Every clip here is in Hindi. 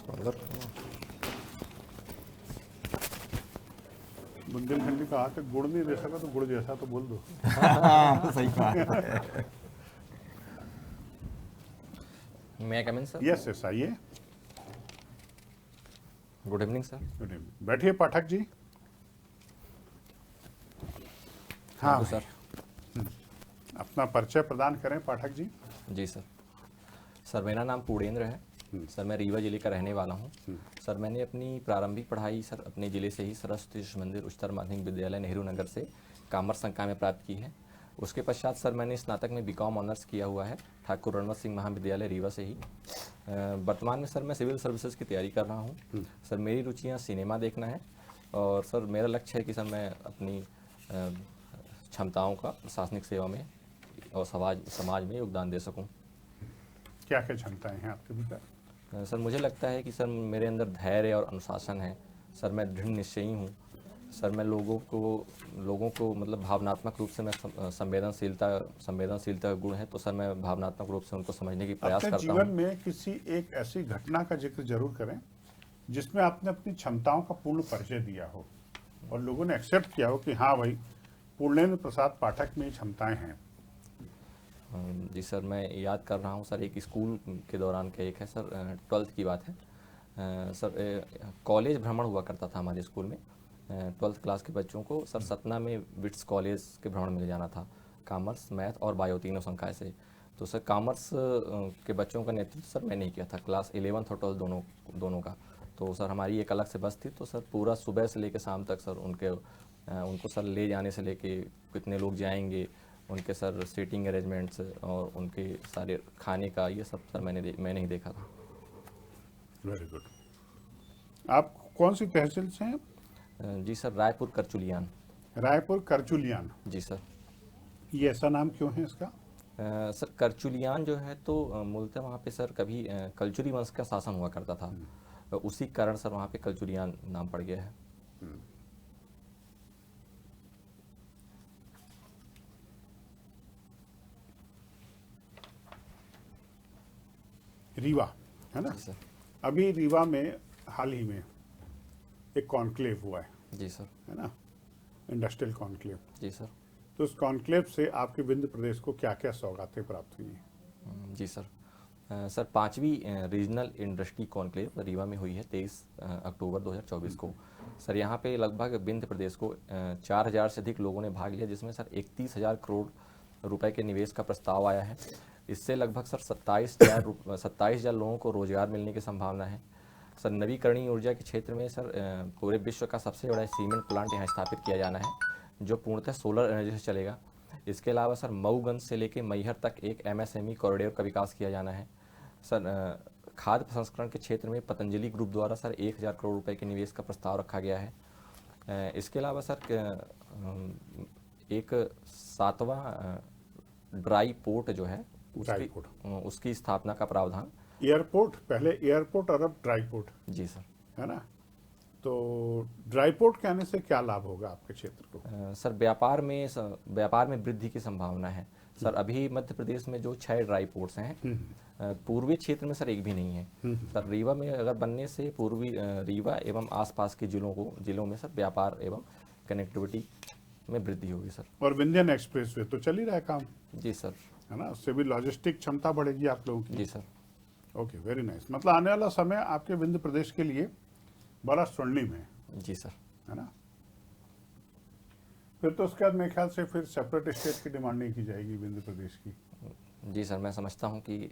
अंदर बुंदेलखंडी कहा कि गुड़ नहीं दे सका तो गुड़ जैसा तो बोल दो। सही बात। मैं कम इन सर? यस यस, आइए। Good evening sir. Good evening, बैठिए पाठक जी। हाँ हाँ सर। अपना परिचय प्रदान करें पाठक जी। जी सर। सर मेरा नाम पूर्णेंद्र है। सर मैं रीवा जिले का रहने वाला हूँ। सर मैंने अपनी प्रारंभिक पढ़ाई सर अपने ज़िले से ही सरस्वती शिशु मंदिर उच्चतर माध्यमिक विद्यालय नेहरू नगर से कॉमर्स संकाय में प्राप्त की है। उसके पश्चात सर मैंने स्नातक में बीकॉम ऑनर्स किया हुआ है ठाकुर रणवत सिंह महाविद्यालय रीवा से ही। वर्तमान में सर मैं सिविल सर्विसेज की तैयारी कर रहा हूँ। सर मेरी रुचियाँ सिनेमा देखना है और सर मेरा लक्ष्य है कि सर मैं अपनी क्षमताओं का प्रशासनिक सेवा में और समाज में योगदान दे सकूं। क्या क्या क्षमताएं हैं आपके भीतर? सर मुझे लगता है कि सर मेरे अंदर धैर्य और अनुशासन है। सर मैं दृढ़ निश्चयी हूँ। सर मैं लोगों को मतलब भावनात्मक रूप से मैं संवेदनशीलता का गुण है तो सर मैं भावनात्मक रूप से उनको समझने की प्रयास अपने करता हूँ। जीवन में किसी एक ऐसी घटना का जिक्र जरूर करें जिसमें आपने अपनी क्षमताओं का पूर्ण परिचय दिया हो और लोगों ने एक्सेप्ट किया हो कि हाँ भाई, पूर्णेंद्र प्रसाद पाठक में ये क्षमताएं हैं। जी सर, मैं याद कर रहा हूँ सर, एक स्कूल के दौरान का एक है सर, 12th की बात है। सर कॉलेज भ्रमण हुआ करता था हमारे स्कूल में। 12th क्लास के बच्चों को सर सतना में विट्स कॉलेज के भ्रमण में ले जाना था, कॉमर्स मैथ और बायो तीनों संकाय से। तो सर कॉमर्स के बच्चों का नेतृत्व सर मैंने ही किया था, क्लास 11th और 12th दोनों का। तो सर हमारी एक अलग से बस थी, तो सर पूरा सुबह से लेकर शाम तक सर उनको सर ले जाने से लेके कितने लोग जाएंगे, उनके सर सीटिंग अरेंजमेंट्स और उनके सारे खाने का, ये सब सर मैंने ही देखा था। Very good. आप कौन सी तहसील से हैं? जी सर, रायपुर करचुलियान। रायपुर करचुलियान। जी सर। ये ऐसा नाम क्यों है इसका? सर करचुलियान जो है तो मूलतः वहाँ पे सर कभी कलचुरी वंश का शासन हुआ करता था, उसी कारण सर वहाँ पे कलचुलियान नाम पड़ गया है। रीवा है ना? जी सर। अभी रीवा में हाल ही में एक कॉन्क्लेव हुआ है जी सर। ना? Industrial conclave. जी सर। तो उस कॉन्क्लेव से आपके विंध्य प्रदेश को क्या क्या सौगातें प्राप्त हुई हैं? जी सर। सर 5वीं रीजनल इंडस्ट्री कॉन्क्लेव रीवा में हुई है 23 अक्टूबर 2024 को। सर यहाँ पे लगभग विंध्य प्रदेश को 4000 से अधिक लोगों ने भाग लिया, जिसमें सर 31,000 करोड़ रुपए के निवेश का प्रस्ताव आया है। इससे लगभग सर 27,000 लोगों को रोजगार मिलने की संभावना है। सर नवीकरणीय ऊर्जा के क्षेत्र में सर पूरे विश्व का सबसे बड़ा सीमेंट प्लांट यहाँ स्थापित किया जाना है, जो पूर्णतः सोलर एनर्जी से चलेगा। इसके अलावा सर मऊगंज से लेकर मैहर तक एक MSME कॉरिडोर का विकास किया जाना है। सर खाद्य प्रसंस्करण के क्षेत्र में पतंजलि ग्रुप द्वारा सर 1000 करोड़ रुपए के निवेश का प्रस्ताव रखा गया है। इसके अलावा सर एक 7वां ड्राई पोर्ट जो है उसकी स्थापना का प्रावधान। एयरपोर्ट, पहले एयरपोर्ट और अब ड्राई पोर्ट। जी सर। है ना? तो ड्राई पोर्ट के आने से क्या लाभ होगा आपके क्षेत्र को? सर व्यापार में वृद्धि की संभावना है। सर अभी मध्य प्रदेश में जो 6 ड्राई पोर्ट्स हैं, पूर्वी क्षेत्र में सर एक भी नहीं है। सर रीवा में अगर बनने से पूर्वी रीवा एवं आसपास के जिलों में सर व्यापार एवं कनेक्टिविटी में वृद्धि होगी सर। और विंध्यन एक्सप्रेस वे तो चल ही रहा है काम। जी सर। है ना? उससे भी लॉजिस्टिक क्षमता बढ़ेगी आप लोगों की। जी सर। Okay, very nice. मतलब आने वाला समय आपके विंध्य प्रदेश के लिए बड़ा स्वर्णिम है। जी सर। है ना? फिर तो उसके बाद मेरे ख्याल से फिर सेपरेट स्टेट की डिमांड नहीं की जाएगी विंध्य प्रदेश की। जी सर, मैं समझता हूँ कि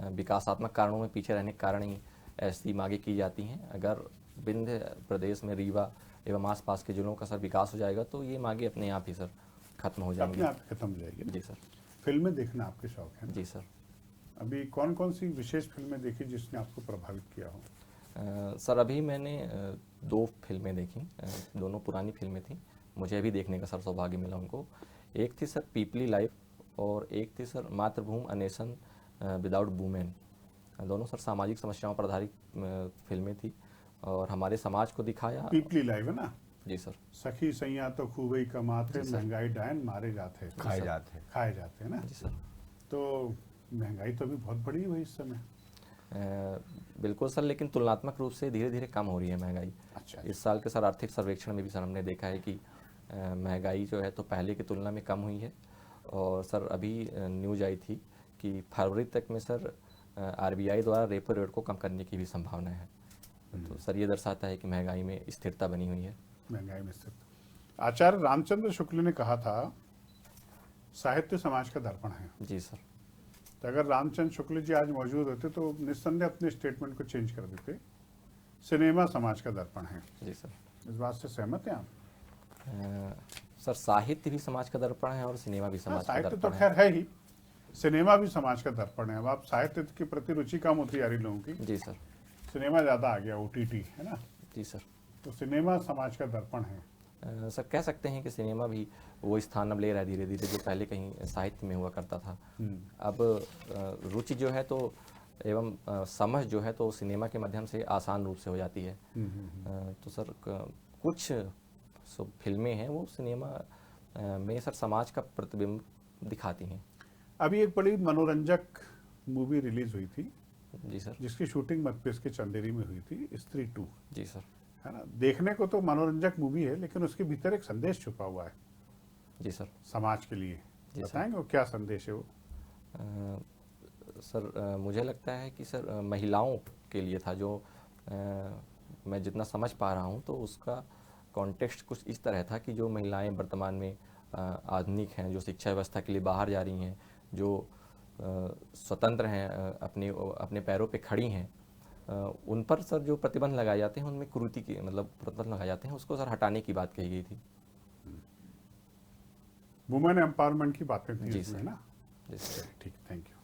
विकासात्मक कारणों में पीछे रहने के कारण ही ऐसी मांगे की जाती हैं। अगर विंध्य प्रदेश में रीवा एवं आसपास के जिलों का सर विकास हो जाएगा तो ये मांगे अपने आप ही सर खत्म हो जाएंगी। अपने आप खत्म हो जाएगी। जी सर। फिल्में देखना आपके शौक है? जी सर। अभी कौन कौन सी विशेष फिल्में देखी जिसने आपको प्रभावित किया हो? सर अभी मैंने 2 फिल्में देखी, दोनों पुरानी फिल्में थी, मुझे अभी देखने का सर सौभाग्य मिला उनको। एक थी सर पीपली लाइफ और एक थी सर मातृभूमि अनेशन विदाउट वुमेन। दोनों सर सामाजिक समस्याओं पर आधारित फिल्में थी और हमारे समाज को दिखाया। पीपली लाइव है ना? जी सर। सखी सैया तो खूब ही कमाते, महंगाई डायन मारे जाते, खाए जाते हैं ना? जी सर। तो महंगाई तो अभी बहुत बढ़ी हुई इस समय। बिल्कुल सर, लेकिन तुलनात्मक रूप से धीरे धीरे कम हो रही है महंगाई। अच्छा। इस साल के सर आर्थिक सर्वेक्षण में भी सर हमने देखा है कि महंगाई जो है तो पहले की तुलना में कम हुई है। और सर अभी न्यूज आई थी कि फरवरी तक में सर आरबीआई द्वारा रेपो रेट को कम करने की भी संभावना है। तो सर ये दर्शाता है कि महंगाई में स्थिरता बनी हुई है। महंगाई में स्थित आचार्य रामचंद्र शुक्ल ने कहा था साहित्य समाज का दर्पण है। जी सर। तो अगर रामचंद्र शुक्ल जी आज मौजूद होते तो निस्संदेह अपने स्टेटमेंट को चेंज कर देते, सिनेमा समाज का दर्पण है। जी सर। इस बात से सहमत हैं आप? सर साहित्य भी समाज का दर्पण है और सिनेमा भी हाँ, समाज का साहित्य तो दर्पण है। खैर है ही, सिनेमा भी समाज का दर्पण है। अब आप साहित्य के प्रति रुचि कम होती जा रही लोगों की, जी सर। सिनेमा ज्यादा आ गया, ओटीटी है ना, जी सर। तो सिनेमा समाज का दर्पण है। सर कह सकते हैं कि सिनेमा भी वो स्थान अब ले रहा है धीरे धीरे जो पहले कहीं साहित्य में हुआ करता था। अब रुचि जो है तो एवं समझ जो है तो सिनेमा के माध्यम से आसान रूप से हो जाती है। तो सर कुछ फिल्में हैं वो सिनेमा में सर समाज का प्रतिबिंब दिखाती हैं। अभी एक बड़ी मनोरंजक मूवी रिलीज हुई थी जी सर। जिसकी शूटिंग मध्य के चंदेरी में हुई थी, स्त्री 2, जी सर। है ना। देखने को तो मनोरंजक मूवी है लेकिन उसके भीतर एक संदेश छुपा हुआ है जी सर। समाज के लिए। जी सर। बताएंगे वो क्या संदेश है वो? सर मुझे लगता है कि सर महिलाओं के लिए था जो मैं जितना समझ पा रहा हूँ तो उसका कॉन्टेक्स्ट कुछ इस तरह था कि जो महिलाएं वर्तमान में आधुनिक हैं, जो शिक्षा व्यवस्था के लिए बाहर जा रही हैं, जो स्वतंत्र हैं, अपने पैरों पे खड़ी हैं, उन पर सर जो प्रतिबंध लगाए जाते हैं उनमें कुरीति की मतलब प्रतिबंध लगाए जाते हैं, उसको सर हटाने की बात कही गई थी। वुमेन एम्पावरमेंट की बातें थी जी इसमें, सर। है ना। जी सर। ठीक, thank you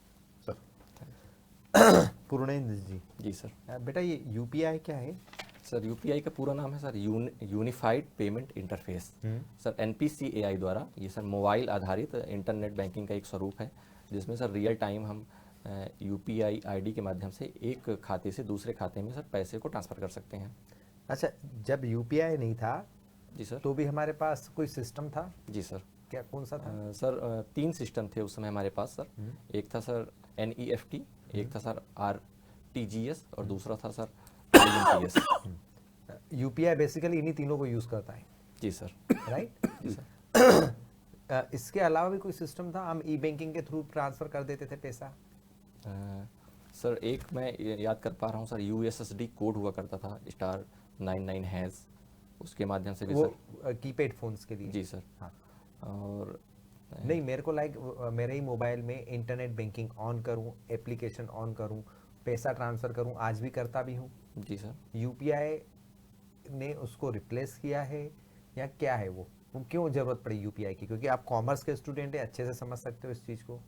sir. Purnendra ji, जी सर। बेटा ये यूपीआई क्या है? सर यूपीआई का पूरा नाम है sir unified payment interface. Sir NPCI द्वारा ये सर मोबाइल आधारित इंटरनेट बैंकिंग का एक स्वरूप है जिसमें सर रियल टाइम हम यूपीआई आईडी के माध्यम से एक खाते से दूसरे खाते में सर पैसे को ट्रांसफ़र कर सकते हैं। अच्छा, जब यूपीआई नहीं था जी सर। तो भी हमारे पास कोई सिस्टम था? जी सर। क्या, कौन सा था? सर 3 सिस्टम थे उस समय हमारे पास सर। एक था सर NEFT, एक था सर RTGS और दूसरा था सर IMPS। यूपीआई बेसिकली इन्हीं तीनों को यूज करता है, जी सर। राइट? जी सर। इसके अलावा भी कोई सिस्टम था? हम ई बैंकिंग के थ्रू ट्रांसफर कर देते थे पैसा? सर एक मैं याद कर पा रहा हूँ सर, USSD कोड हुआ करता था *99#, उसके माध्यम से भी वो सर। कीपैड फोन्स के लिए? जी सर। हाँ। और नहीं, मेरे को मेरे ही मोबाइल में इंटरनेट बैंकिंग ऑन करूं, एप्लीकेशन ऑन करूं, पैसा ट्रांसफर करूं, आज भी करता भी हूं। जी सर। यूपीआई ने उसको रिप्लेस किया है या क्या है वो क्यों जरूरत पड़ी यूपीआई की? क्योंकि आप कॉमर्स के स्टूडेंट हैं, अच्छे से समझ सकते हो इस चीज़ को।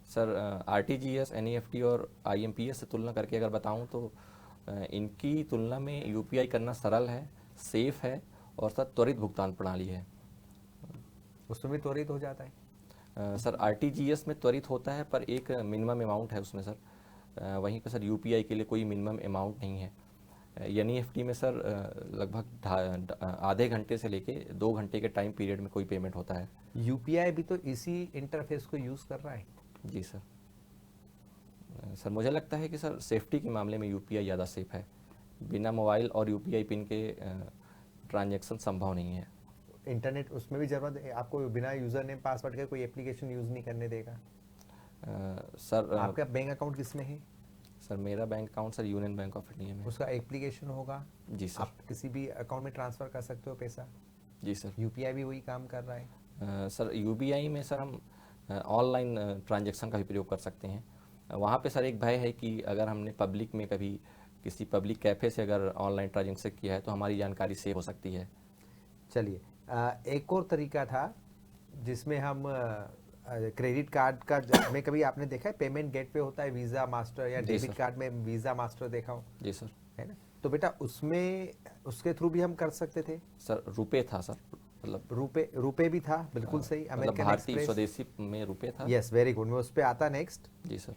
सर RTGS, NEFT और IMPS से तुलना करके अगर बताऊं तो इनकी तुलना में यूपीआई करना सरल है, सेफ है और सर त्वरित भुगतान प्रणाली है। उसमें भी त्वरित हो जाता है? सर RTGS में त्वरित होता है पर एक मिनिमम अमाउंट है उसमें सर। वहीं पर सर यूपीआई के लिए कोई मिनिमम अमाउंट नहीं है। NEFT में सर लगभग आधे घंटे से लेके 2 घंटे के टाइम पीरियड में कोई पेमेंट होता है। यूपीआई भी तो इसी इंटरफेस को यूज कर रहा है। जी सर। सर मुझे लगता है कि सर सेफ्टी के मामले में यूपीआई ज़्यादा सेफ है। बिना मोबाइल और यूपीआई पिन के ट्रांजैक्शन संभव नहीं है। इंटरनेट उसमें भी जरूरत है आपको, बिना यूजर नेम पासवर्ड के कोई एप्लीकेशन यूज नहीं करने देगा। सर आपका बैंक अकाउंट किस में है? सर मेरा bank account sir union bank of India में है। उसका एप्लीकेशन होगा। जी सर। आप किसी भी अकाउंट में ट्रांसफर कर सकते हो पैसा। जी सर। यूपीआई भी वही काम कर रहा है। सर यूपीआई में सर हम ऑनलाइन ट्रांजैक्शन का भी प्रयोग कर सकते हैं। वहाँ पे सर एक भय है कि अगर हमने पब्लिक में कभी किसी पब्लिक कैफ़े से अगर ऑनलाइन ट्रांजैक्शन किया है तो हमारी जानकारी सेव हो सकती है। चलिए, एक और तरीका था जिसमें हम क्रेडिट कार्ड का में कभी आपने देखा है पेमेंट गेटवे होता है वीज़ा मास्टर या जी डेबिट सर। कार्ड में वीज़ा मास्टर देखा हो, जी सर। है ना? तो बेटा उसमें उसके थ्रू भी हम कर सकते थे। सर रुपए था सर, मतलब रुपए भी था, बिल्कुल सही। मतलब अमेरिकन भारतीय एक्सप्रेस, स्वदेशी में रुपए था। Yes, very good. मैं उस पर आता नेक्स्ट। जी सर।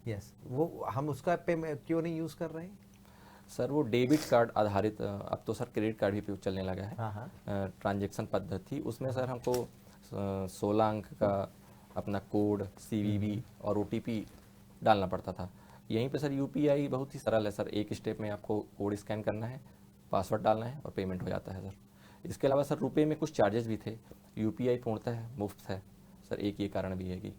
यस, वो हम उसका पे क्यों नहीं यूज़ कर रहे हैं? सर वो डेबिट कार्ड आधारित, अब तो सर क्रेडिट कार्ड भी उपयोग चलने लगा है। हाँ हाँ। ट्रांजैक्शन पद्धति उसमें सर हमको 16 अंक का अपना कोड, CVV और OTP डालना पड़ता था। यहीं पे सर यूपीआई बहुत ही सरल है सर, एक स्टेप में आपको कोड स्कैन करना है, पासवर्ड डालना है और पेमेंट हो जाता है सर। इसके अलावा सर रुपए में कुछ चार्जेस भी थे, यूपीआई पूर्णतः मुफ्त है सर। एक ये कारण भी है कि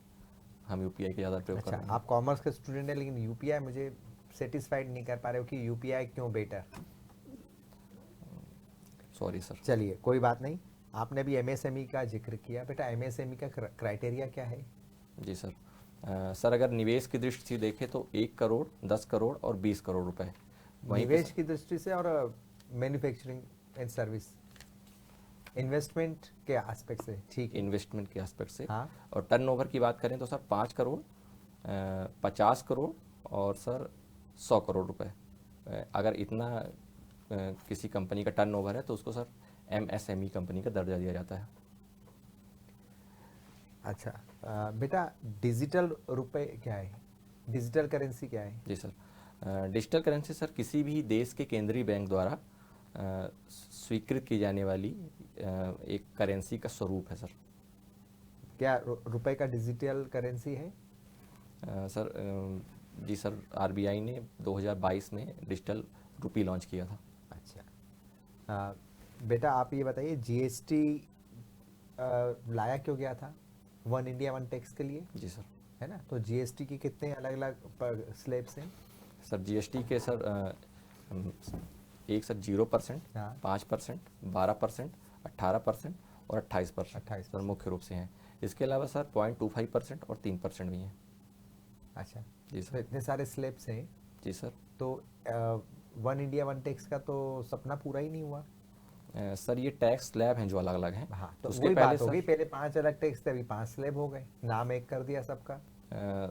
हम यूपीआई का ज़्यादा प्रयोग कर अच्छा, रहे हैं। आप कॉमर्स के स्टूडेंट हैं लेकिन यूपीआई मुझे सेटिस्फाइड नहीं कर पा रहे हो कि यूपीआई क्यों बेटर। Sorry sir. चलिए कोई बात नहीं, आपने भी एमएसएमई का जिक्र किया। बेटा एमएसएमई का क्राइटेरिया क्या है? जी सर। सर अगर निवेश की दृष्टि से देखें तो 1 करोड़, 10 करोड़ और 20 करोड़ रुपए। वहीं पे निवेश की दृष्टि से और मैन्युफैक्चरिंग एंड सर्विस, इन्वेस्टमेंट के एस्पेक्ट से, ठीक है। इन्वेस्टमेंट के एस्पेक्ट से। हाँ। और टर्नओवर की बात करें तो सर 5 करोड़, 50 करोड़ और सर 100 करोड़ रुपए। अगर इतना किसी कंपनी का टर्नओवर है तो उसको सर एमएसएमई कंपनी का दर्जा दिया जाता है। अच्छा बेटा डिजिटल रुपए क्या है, डिजिटल करेंसी क्या है? जी सर। डिजिटल करेंसी सर किसी भी देश के केंद्रीय बैंक द्वारा स्वीकृत की जाने वाली एक करेंसी का स्वरूप है सर। क्या रुपए का डिजिटल करेंसी है? सर जी सर, आरबीआई ने 2022 में डिजिटल रुपी लॉन्च किया था। अच्छा बेटा आप ये बताइए जीएसटी लाया क्यों गया था? वन इंडिया वन टैक्स के लिए, जी सर। है ना? तो जीएसटी की कितने अलग अलग स्लैब्स हैं? सर जीएसटी के सर एक सर 0%, हाँ। 5%, 12%, 18% और 28% 28% सर मुख्य रूप से हैं। इसके अलावा सर 0.25% और 3% भी हैं। अच्छा जी तो सर। इतने सारे स्लैब्स हैं, जी सर। तो वन इंडिया वन टैक्स का तो सपना पूरा ही नहीं हुआ। सर ये टैक्स स्लैब हैं जो अलग अलग हैं। हाँ तो उसके वही पहले बात हो सर गई, पहले 5 अलग टैक्स थे, अभी 5 स्लैब हो गए, नाम एक कर दिया सबका।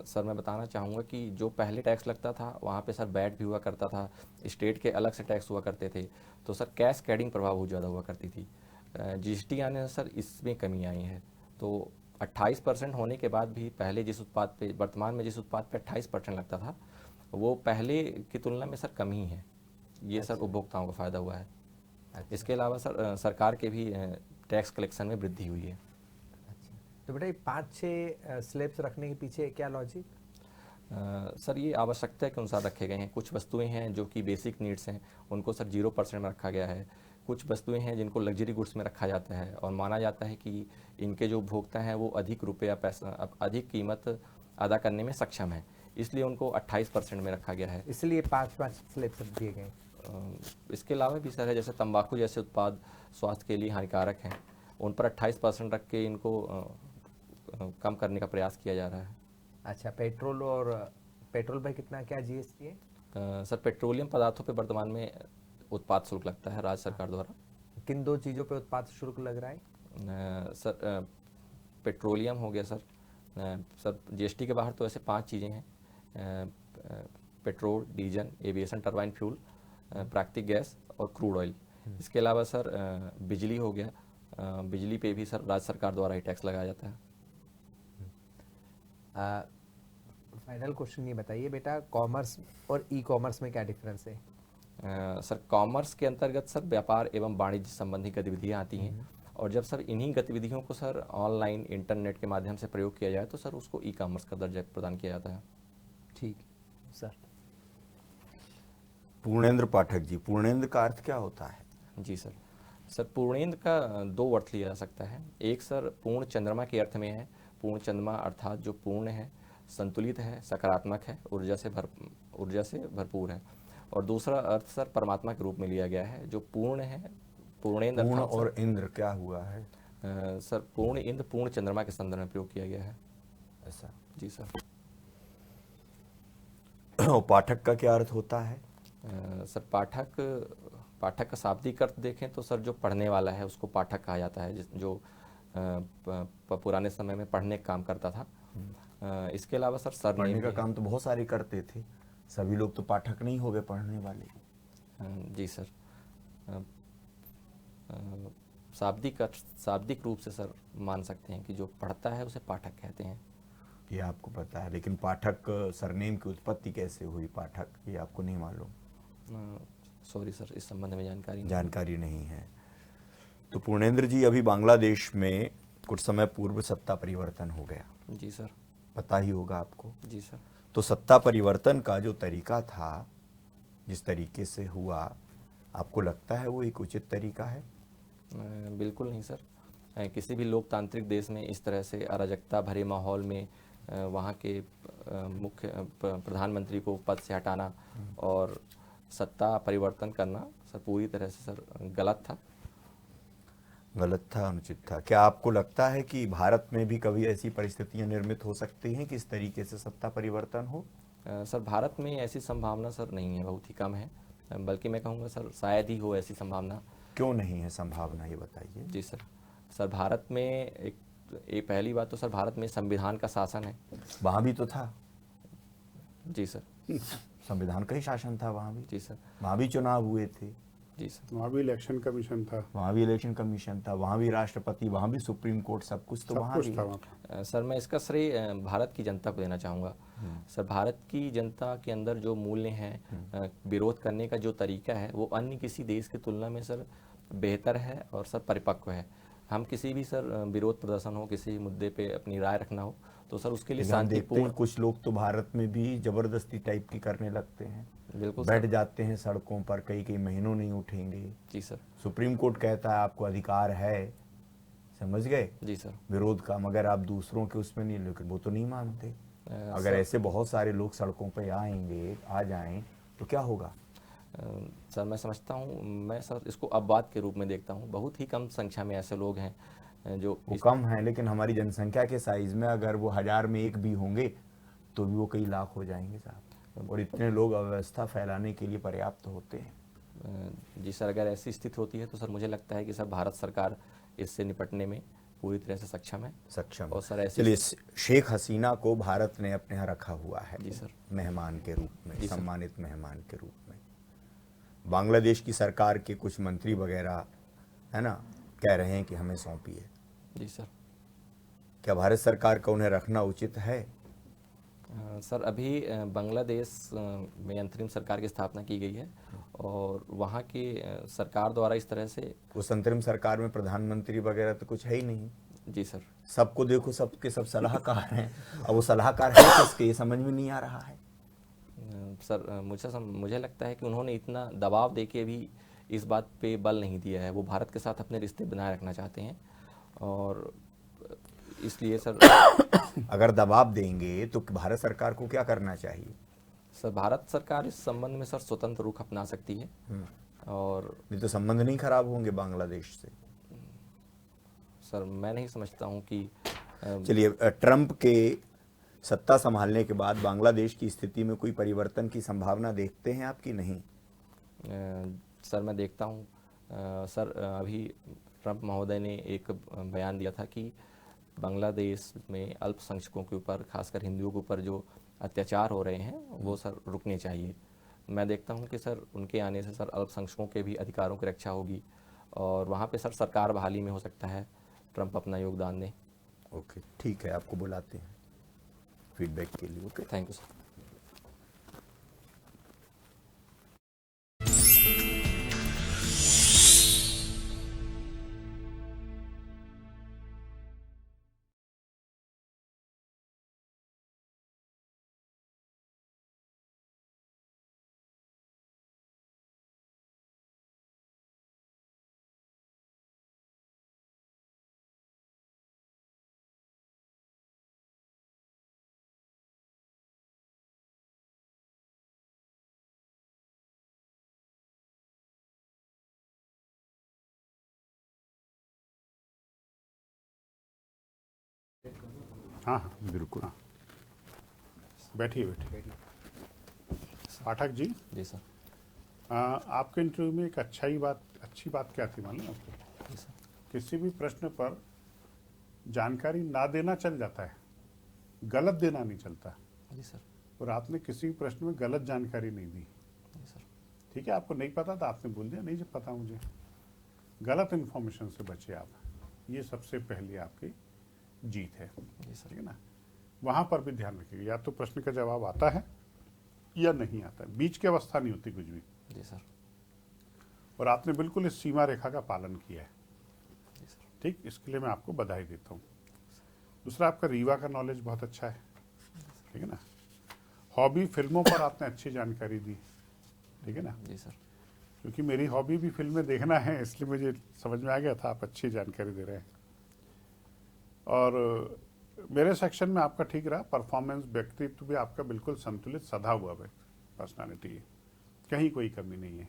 सर मैं बताना चाहूँगा कि जो पहले टैक्स लगता था वहाँ पे सर बैट भी हुआ करता था, स्टेट के अलग से टैक्स हुआ करते थे, तो सर कैस्केडिंग प्रभाव बहुत ज़्यादा हुआ करती थी। जीएसटी आने से सर इसमें कमी आई है। तो 28% होने के बाद भी पहले जिस उत्पाद पे, वर्तमान में जिस उत्पाद पे 28% लगता था, वो पहले की तुलना में सर कम ही है। ये सर उपभोक्ताओं को फ़ायदा हुआ है। अच्छा। इसके अलावा सर सरकार के भी टैक्स कलेक्शन में वृद्धि हुई है। अच्छा तो बेटा ये 5-6 स्लैब्स रखने के पीछे क्या लॉजिक? सर ये आवश्यकता के अनुसार रखे गए हैं। कुछ वस्तुएं हैं जो कि बेसिक नीड्स हैं, उनको सर 0% में रखा गया है। कुछ वस्तुएं हैं जिनको लग्जरी गुड्स में रखा जाता है और माना जाता है कि इनके जो उपभोक्ता हैं वो अधिक रुपया पैसा, अधिक कीमत अदा करने में सक्षम है, इसलिए उनको 28% में रखा गया है। इसलिए 5-5 स्लैब्स दिए गए। इसके अलावा भी सर है, जैसे तंबाकू जैसे उत्पाद स्वास्थ्य के लिए हानिकारक हैं, उन पर 28% रख के इनको कम करने का प्रयास किया जा रहा है। अच्छा पेट्रोल पे कितना क्या जीएसटी है? सर पेट्रोलियम पदार्थों पे वर्तमान में उत्पाद शुल्क लगता है राज्य सरकार द्वारा। किन 2 चीज़ों पे उत्पाद शुल्क लग रहा है? सर पेट्रोलियम हो गया सर। सर जीएसटी के बाहर तो ऐसे 5 चीज़ें हैं, petrol, diesel, aviation turbine fuel, प्राकृतिक गैस और क्रूड ऑयल। इसके अलावा सर बिजली हो गया, बिजली पे भी सर राज्य सरकार द्वारा ही टैक्स लगाया जाता है। फाइनल क्वेश्चन ये बताइए बेटा, कॉमर्स और ई कॉमर्स में क्या डिफरेंस है? सर कॉमर्स के अंतर्गत सर व्यापार एवं वाणिज्य संबंधी गतिविधियाँ आती हैं, और जब सर इन्हीं गतिविधियों को सर ऑनलाइन इंटरनेट के माध्यम से प्रयोग किया जाए तो सर उसको ई कॉमर्स का दर्जा प्रदान किया जाता है। ठीक सर। पूर्णेंद्र पाठक जी, पूर्णेंद्र का अर्थ क्या होता है? जी सर। सर पूर्णेंद्र का 2 अर्थ लिया जा सकता है। एक सर पूर्ण चंद्रमा के अर्थ में है। पूर्ण चंद्रमा अर्थात जो पूर्ण है, संतुलित है, सकारात्मक है, ऊर्जा से भरपूर है। और दूसरा अर्थ सर परमात्मा के रूप में लिया गया है, जो पूर्ण है। पूर्णेंद्र पूर्ण अर्थात और इंद्र क्या हुआ है? सर पूर्ण इंद्र पूर्ण चंद्रमा के संदर्भ में प्रयोग किया गया है। ऐसा। जी सर। और पाठक का क्या अर्थ होता है? सर पाठक का शाब्दिक अर्थ देखें तो सर जो पढ़ने वाला है उसको पाठक कहा जाता है, जो पुराने समय में पढ़ने का काम करता था। इसके अलावा सर सरनेम पढ़ने का भी काम तो बहुत सारे करते थे, सभी लोग तो पाठक नहीं हो गए पढ़ने वाले। जी सर। शाब्दिक रूप से सर मान सकते हैं कि जो पढ़ता है उसे पाठक कहते हैं। ये आपको पता है, लेकिन पाठक सरनेम की उत्पत्ति कैसे हुई पाठक, ये आपको नहीं मालूम? सॉरी सर, इस संबंध में जानकारी नहीं है। तो पूर्णेंद्र जी, अभी बांग्लादेश में कुछ समय पूर्व सत्ता परिवर्तन हो गया। जी सर। पता ही होगा आपको। जी सर। तो सत्ता परिवर्तन का जो तरीका था, जिस तरीके से हुआ, आपको लगता है वो एक उचित तरीका है? बिल्कुल नहीं सर। किसी भी लोकतांत्रिक देश में इस तरह से अराजकता भरे माहौल में वहाँ के मुख्य प्रधानमंत्री को पद से हटाना और सत्ता परिवर्तन करना सर पूरी तरह से सर गलत था। गलत था, अनुचित था। क्या आपको लगता है कि भारत में भी कभी ऐसी परिस्थितियां निर्मित हो सकती हैं कि इस तरीके से सत्ता परिवर्तन हो? सर भारत में ऐसी संभावना सर नहीं है, बहुत ही कम है। बल्कि मैं कहूँगा सर शायद ही हो ऐसी संभावना। क्यों नहीं है संभावना, ये बताइए। जी सर। सर भारत में एक पहली बात तो सर भारत में संविधान का शासन है। वहां भी तो था। जी सर। संविधान का ही शासन था वहां भी। जी सर। वहां भी चुनाव हुए थे, जी सर। वहाँ भी इलेक्शन कमीशन था, वहां भी इलेक्शन कमीशन था, वहां भी राष्ट्रपति, वहां भी सुप्रीम कोर्ट, सब कुछ तो सब वहां कुछ भी था है। वहाँ पे। सर मैं इसका श्रेय भारत की जनता को देना चाहूँगा। सर भारत की जनता के अंदर जो मूल्य हैं, विरोध करने का जो तरीका है, वो अन्य किसी देश की तुलना में सर बेहतर है और सर परिपक्व है। हम किसी भी सर विरोध प्रदर्शन हो, किसी मुद्दे पे अपनी राय रखना हो तो सर उसके लिए लेकिन हम देखते हैं शांतिपूर्ण। कुछ लोग तो भारत में भी जबरदस्ती टाइप की करने लगते हैं, बिल्कुल बैठ सर। जाते हैं सड़कों पर, कई कई महीनों नहीं उठेंगे। जी सर। सुप्रीम कोर्ट कहता है आपको अधिकार है, समझ गए, जी सर। विरोध का, मगर आप दूसरों के उसमें नहीं, लेकिन वो तो नहीं मानते। अगर सर- ऐसे बहुत सारे लोग सड़कों पे आएंगे, आ जाएं, तो क्या होगा? सर मैं समझता हूँ, मैं सर इसको अपवाद के रूप में देखता हूँ। बहुत ही कम संख्या में ऐसे लोग हैं जो वो कम है, लेकिन हमारी जनसंख्या के साइज में अगर वो 1000 में एक भी होंगे तो भी वो कई लाख हो जाएंगे साहब, और इतने लोग अव्यवस्था फैलाने के लिए पर्याप्त होते हैं। जी सर, अगर ऐसी स्थिति होती है तो सर मुझे लगता है कि सर भारत सरकार इससे निपटने में पूरी तरह से सक्षम है। सक्षम। और सर ऐसी चलिए, शेख हसीना को भारत ने अपने यहाँ रखा हुआ है जी सर। मेहमान के रूप में, जी सर। सम्मानित मेहमान के रूप में। बांग्लादेश की सरकार के कुछ मंत्री वगैरह, है ना, कह रहे हैं कि हमें सौंपिए। जी सर। क्या भारत सरकार का उन्हें रखना उचित है? सर अभी बांग्लादेश में अंतरिम सरकार की स्थापना की गई है और वहाँ की सरकार द्वारा इस तरह से। उस अंतरिम सरकार में प्रधानमंत्री वगैरह तो कुछ है ही नहीं। जी सर। सबको देखो, सबके सब सलाहकार हैं। अब वो सलाहकार है किसके, ये समझ में नहीं आ रहा है। सर मुझे लगता है कि उन्होंने इतना दबाव दे के भी इस बात पे बल नहीं दिया है। वो भारत के साथ अपने रिश्ते बनाए रखना चाहते हैं और इसलिए सर अगर दबाव देंगे तो भारत सरकार को क्या करना चाहिए? सर भारत सरकार इस संबंध में सर स्वतंत्र रुख अपना सकती है और नहीं तो संबंध नहीं खराब होंगे बांग्लादेश से। सर मैं नहीं समझता हूँ कि चलिए, ट्रंप के सत्ता संभालने के बाद बांग्लादेश की स्थिति में कोई परिवर्तन की संभावना देखते हैं आप कि नहीं? सर मैं देखता हूँ। सर अभी ट्रंप महोदय ने एक बयान दिया था कि बांग्लादेश में अल्पसंख्यकों के ऊपर, खासकर हिंदुओं के ऊपर जो अत्याचार हो रहे हैं वो सर रुकने चाहिए। मैं देखता हूँ कि सर उनके आने से सर अल्पसंख्यकों के भी अधिकारों की रक्षा होगी और वहाँ पे सर सरकार बहाली में हो सकता है ट्रंप अपना योगदान दें। ओके, ठीक है, आपको बुलाते हैं फीडबैक के लिए। Okay, thank you sir. हाँ हाँ बिल्कुल, हाँ बैठिए बैठिए। पाठक जी, जी सर। आपके इंटरव्यू में एक अच्छी बात क्या थी मालूम आपको? जी सर। किसी भी प्रश्न पर जानकारी ना देना चल जाता है, गलत देना नहीं चलता। जी सर। और आपने किसी भी प्रश्न में गलत जानकारी नहीं दी। जी सर। ठीक है, आपको नहीं पता था, आपने बोल दिया नहीं जब पता मुझे। गलत इन्फॉर्मेशन से बचे आप, ये सबसे पहली आपकी जीत है। जी सर। ठीक है ना, वहां पर भी ध्यान रखिएगा, या तो प्रश्न का जवाब आता है या नहीं आता है, बीच की अवस्था नहीं होती कुछ भी। जी सर। और आपने बिल्कुल इस सीमा रेखा का पालन किया है। जी सर। ठीक, इसके लिए मैं आपको बधाई देता हूँ। दूसरा, आपका रीवा का नॉलेज बहुत अच्छा है। ठीक है ना, हॉबी फिल्मों पर आपने अच्छी जानकारी दी, ठीक है ना, जी सर। क्योंकि मेरी हॉबी भी फिल्में देखना है, इसलिए मुझे समझ में आ गया था आप अच्छी जानकारी दे रहे हैं। और मेरे सेक्शन में आपका ठीक रहा, परफॉर्मेंस, व्यक्तित्व भी आपका बिल्कुल संतुलित सधा हुआ पर्सनालिटी है, कहीं कोई कमी नहीं है,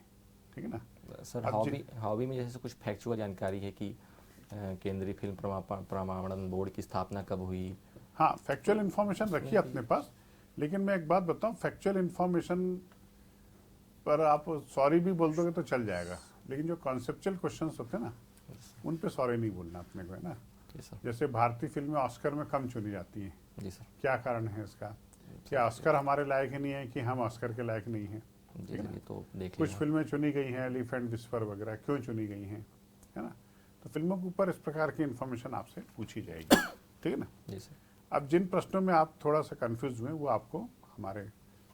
ठीक है ना। सर अब हॉबी में जैसे कुछ फैक्चुअल जानकारी है कि केंद्रीय फिल्म प्रमाणन बोर्ड की स्थापना कब हुई? हाँ, फैक्चुअल इन्फॉर्मेशन रखिए अपने पास, लेकिन मैं एक बात बताऊं, फैक्चुअल इन्फॉर्मेशन पर आप सॉरी भी बोल दोगे तो चल जाएगा, लेकिन जो कॉन्सेप्चुअल क्वेश्चंस होते हैं ना, उन पे सॉरी नहीं बोलना अपने को, है ना। जी सर। जैसे भारतीय फिल्में ऑस्कर में कम चुनी जाती हैं, जी सर। क्या कारण है इसका? क्या ऑस्कर हमारे लायक ही नहीं है कि हम ऑस्कर के लायक नहीं हैं? जी सर, ये तो देख कुछ लिया। फिल्में चुनी गई हैं, एलिफेंट विस्पर वगैरह, क्यों चुनी गई हैं, है ना। तो फिल्मों के ऊपर इस प्रकार की इन्फॉर्मेशन आपसे पूछी जाएगी, ठीक है ना। जी सर। अब जिन प्रश्नों में आप थोड़ा सा कंफ्यूज हुए वो आपको हमारे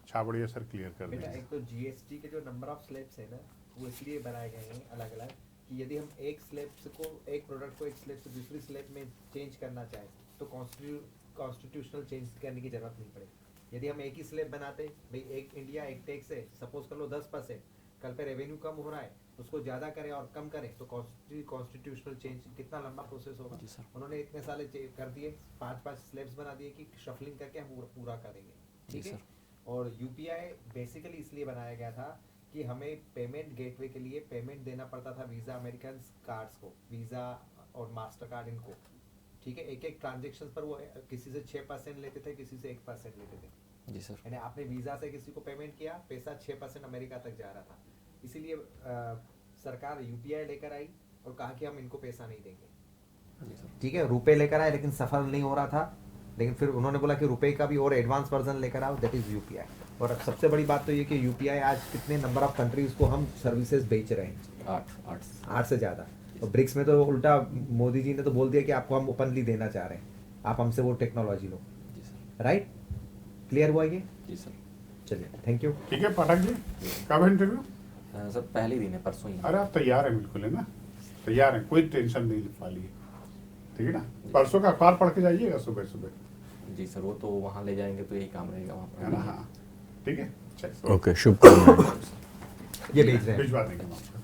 छाबड़िया सर क्लियर कर बेटा देंगे। एक तो जीएसटी के जो नंबर ऑफ स्लैब्स है ना, वो इसलिए बनाए गए हैं अलग अलग कि यदि हम एक स्लैब को, एक प्रोडक्ट को एक स्लैब से दूसरी स्लैब में चेंज करना चाहें तो कॉन्स्टिट्यूशनल चेंज करने की जरूरत नहीं पड़ेगी। यदि हम एक ही स्लैब बनाते, भाई एक इंडिया एक टैक्स है, सपोज कर लो 10%, कल पे रेवेन्यू कम हो रहा है, उसको ज्यादा करें और कम करें तो कॉन्स्टिट्यूशनल चेंज कितना लंबा प्रोसेस होगा। जी सर। उन्होंने इतने साले कर दिए, 5-5 स्लैब्स बना दिए कि शफलिंग करके हम पूरा करेंगे, ठीक जी है। सर। और यूपीआई बेसिकली इसलिए बनाया गया था कि हमें पेमेंट गेटवे के लिए पेमेंट देना पड़ता था वीजा अमेरिकन कार्ड्स को, वीजा और मास्टर कार्ड इनको, ठीक है। एक ट्रांजेक्शन पर वो किसी से 6% लेते थे, किसी से 1% लेते थे। जी सर। यानी आपने वीजा से किसी को पेमेंट किया, पैसा 6% अमेरिका तक जा रहा था। इसीलिए सरकार यूपीआई लेकर आई और कहा कि हम इनको पैसा नहीं देंगे, जी सर। ठीक है। रुपए लेकर आए लेकिन सफल नहीं हो रहा था, लेकिन फिर उन्होंने बोला कि रुपए का भी और एडवांस वर्जन लेकर आओ, दैट इज यूपीआई। और सबसे बड़ी बात तो ये कि यूपीआई आज कितने नंबर ऑफ कंट्रीज को हम सर्विसेज बेच रहे हैं, 8 से ज्यादा। और ब्रिक्स में तो उल्टा मोदी जी ने तो बोल दिया कि आपको हम ओपनली देना चाह रहे हैं, आप हमसे वो टेक्नोलॉजी लो, जी सर। राइट। क्लियर हुआ ये? जी सर। चलिए, थैंक यू। ठीक है पाठक जी, कब इंटरव्यू? सर पहले दिन है, परसों ही है। अरे आप तैयार हैं बिल्कुल, है ना, तैयार हैं, कोई टेंशन नहीं वाली है, ठीक है ना। परसों का अखबार पढ़ के जाइएगा सुबह सुबह, जी सर, वो तो वहाँ ले जाएंगे तो यही काम रहेगा वहाँ पर। है ना। हाँ ठीक है, चलिए ओके, शुभकामनाएं। ये भेज रहे हैं। भिजवा देंगे हम आपको।